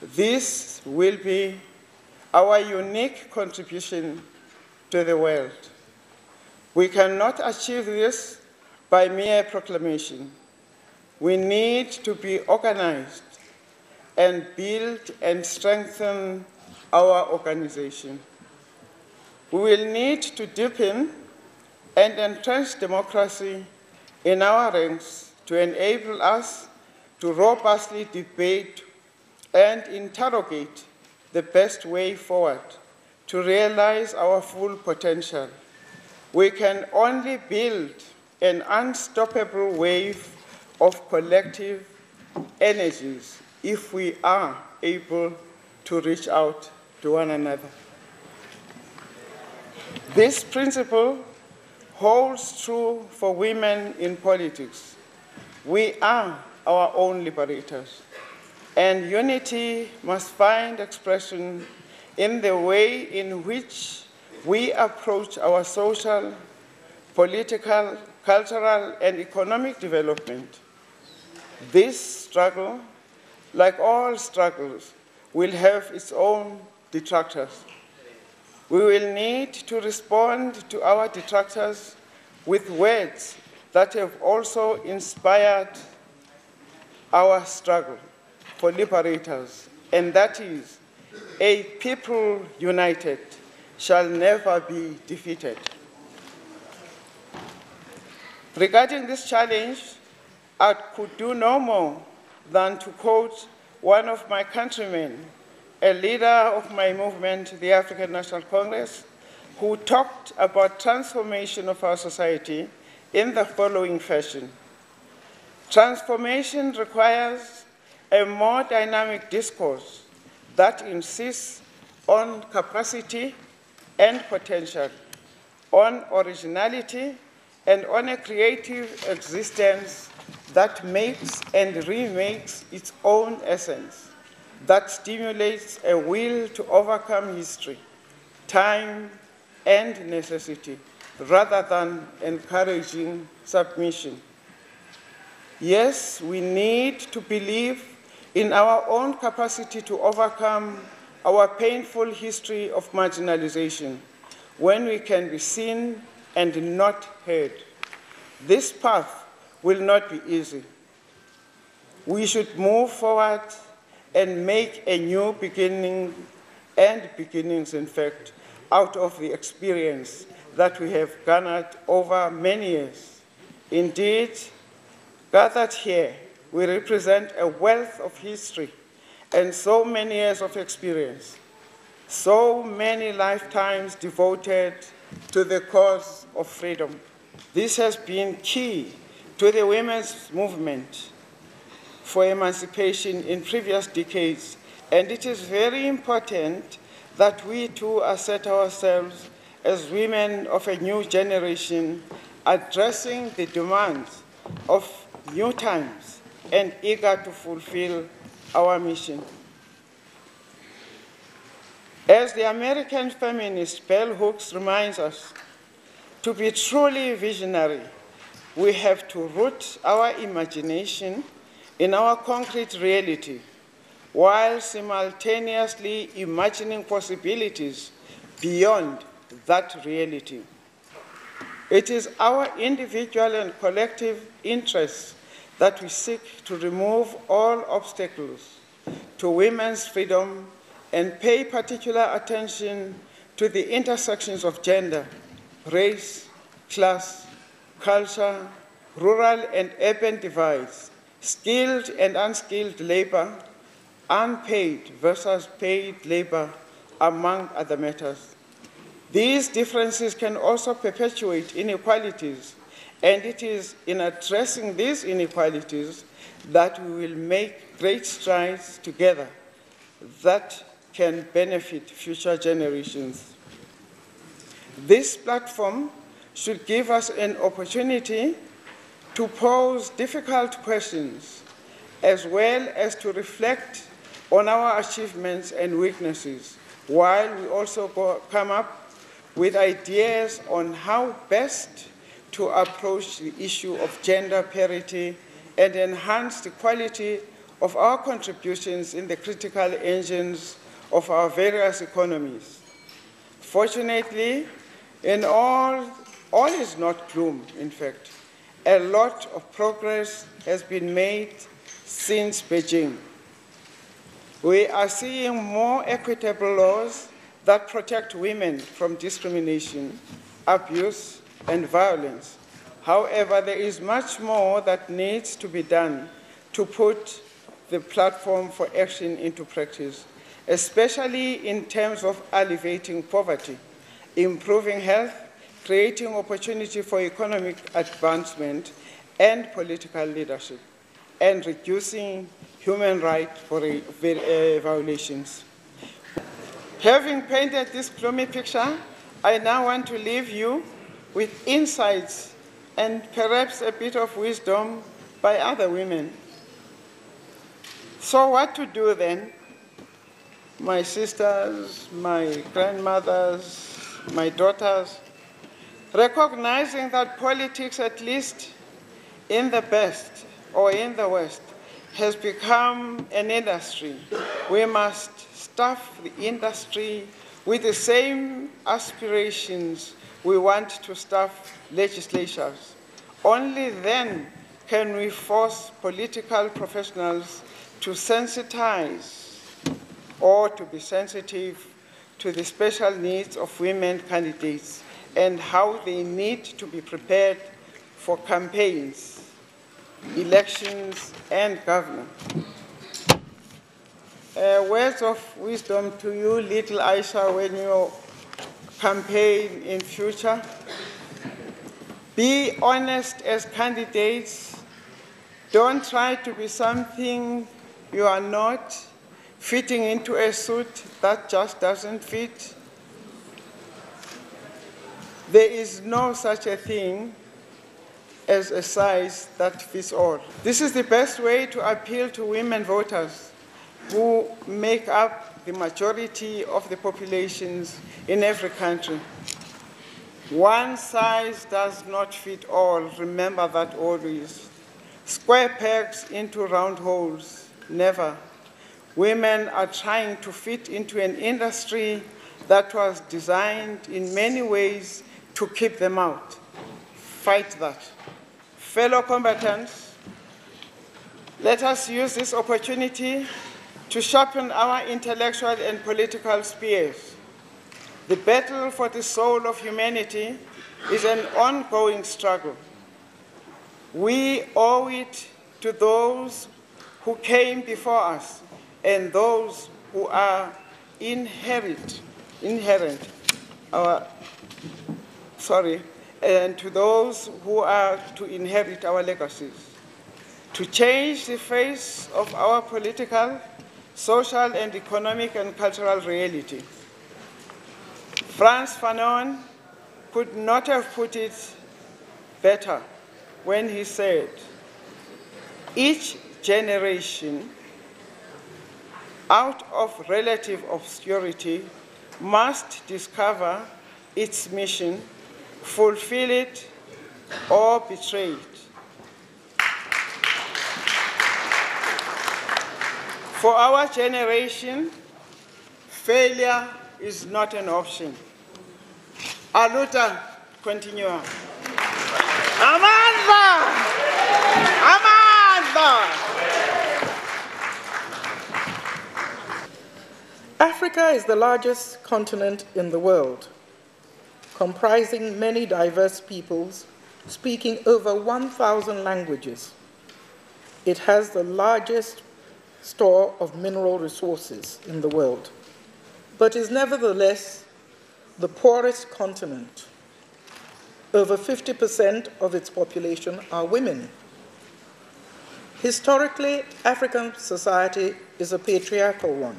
This will be our unique contribution to the world. We cannot achieve this by mere proclamation. We need to be organized and build and strengthen our organization. We will need to deepen and entrench democracy in our ranks to enable us to robustly debate and interrogate the best way forward to realize our full potential. We can only build an unstoppable wave of collective energies if we are able to reach out to one another. This principle holds true for women in politics. We are our own liberators, and unity must find expression in the way in which we approach our social, political, cultural, and economic development. This struggle, like all struggles, will have its own detractors. We will need to respond to our detractors with words that have also inspired our struggle for liberators, and that is, a people united shall never be defeated. Regarding this challenge, I could do no more than to quote one of my countrymen, a leader of my movement, the African National Congress, who talked about transformation of our society in the following fashion. Transformation requires a more dynamic discourse that insists on capacity and potential, on originality, and on a creative existence that makes and remakes its own essence, that stimulates a will to overcome history, time, and necessity, rather than encouraging submission. Yes, we need to believe in our own capacity to overcome our painful history of marginalization when we can be seen and not heard. This path will not be easy. We should move forward and make a new beginning, and beginnings, in fact, out of the experience that we have garnered over many years. Indeed, gathered here, we represent a wealth of history and so many years of experience, so many lifetimes devoted to the cause of freedom. This has been key to the women's movement for emancipation in previous decades, and it is very important that we too assert ourselves as women of a new generation, addressing the demands of new times and eager to fulfill our mission. As the American feminist Bell Hooks reminds us, to be truly visionary, we have to root our imagination in our concrete reality, while simultaneously imagining possibilities beyond that reality. It is our individual and collective interests that we seek to remove all obstacles to women's freedom and pay particular attention to the intersections of gender, race, class, culture, rural and urban divides, skilled and unskilled labor, unpaid versus paid labor, among other matters. These differences can also perpetuate inequalities, and it is in addressing these inequalities that we will make great strides together that can benefit future generations. This platform should give us an opportunity to pose difficult questions, as well as to reflect on our achievements and weaknesses, while we also come up with ideas on how best to approach the issue of gender parity and enhance the quality of our contributions in the critical engines of our various economies. Fortunately, in all is not gloom, in fact. A lot of progress has been made since Beijing. We are seeing more equitable laws that protect women from discrimination, abuse, and violence. However, there is much more that needs to be done to put the platform for action into practice, especially in terms of alleviating poverty, improving health, creating opportunity for economic advancement and political leadership, and reducing human rights violations. Having painted this gloomy picture, I now want to leave you with insights and perhaps a bit of wisdom by other women. So what to do then? My sisters, my grandmothers, my daughters, recognizing that politics, at least in the best or in the West, has become an industry. We must staff the industry with the same aspirations we want to staff legislatures. Only then can we force political professionals to sensitize or to be sensitive to the special needs of women candidates and how they need to be prepared for campaigns, elections, and government. Words of wisdom to you, little Aisha, when you campaign in future. Be honest as candidates. Don't try to be something you are not, fitting into a suit that just doesn't fit. There is no such a thing as a size that fits all. This is the best way to appeal to women voters who make up the majority of the populations in every country. One size does not fit all. Remember that always. Square pegs into round holes, never. Women are trying to fit into an industry that was designed in many ways to keep them out. Fight that. Fellow combatants, let us use this opportunity to sharpen our intellectual and political spears. The battle for the soul of humanity is an ongoing struggle. We owe it to those who came before us and those who are and to those who are to inherit our legacies, to change the face of our political, social, and economic and cultural reality. Frantz Fanon could not have put it better when he said, each generation out of relative obscurity must discover its mission, fulfill it, or betray it. For our generation, failure is not an option. Aluta continua. Amanda! Amanda! Africa is the largest continent in the world, comprising many diverse peoples speaking over 1,000 languages. It has the largest store of mineral resources in the world, but is nevertheless the poorest continent. Over 50% of its population are women. Historically, African society is a patriarchal one.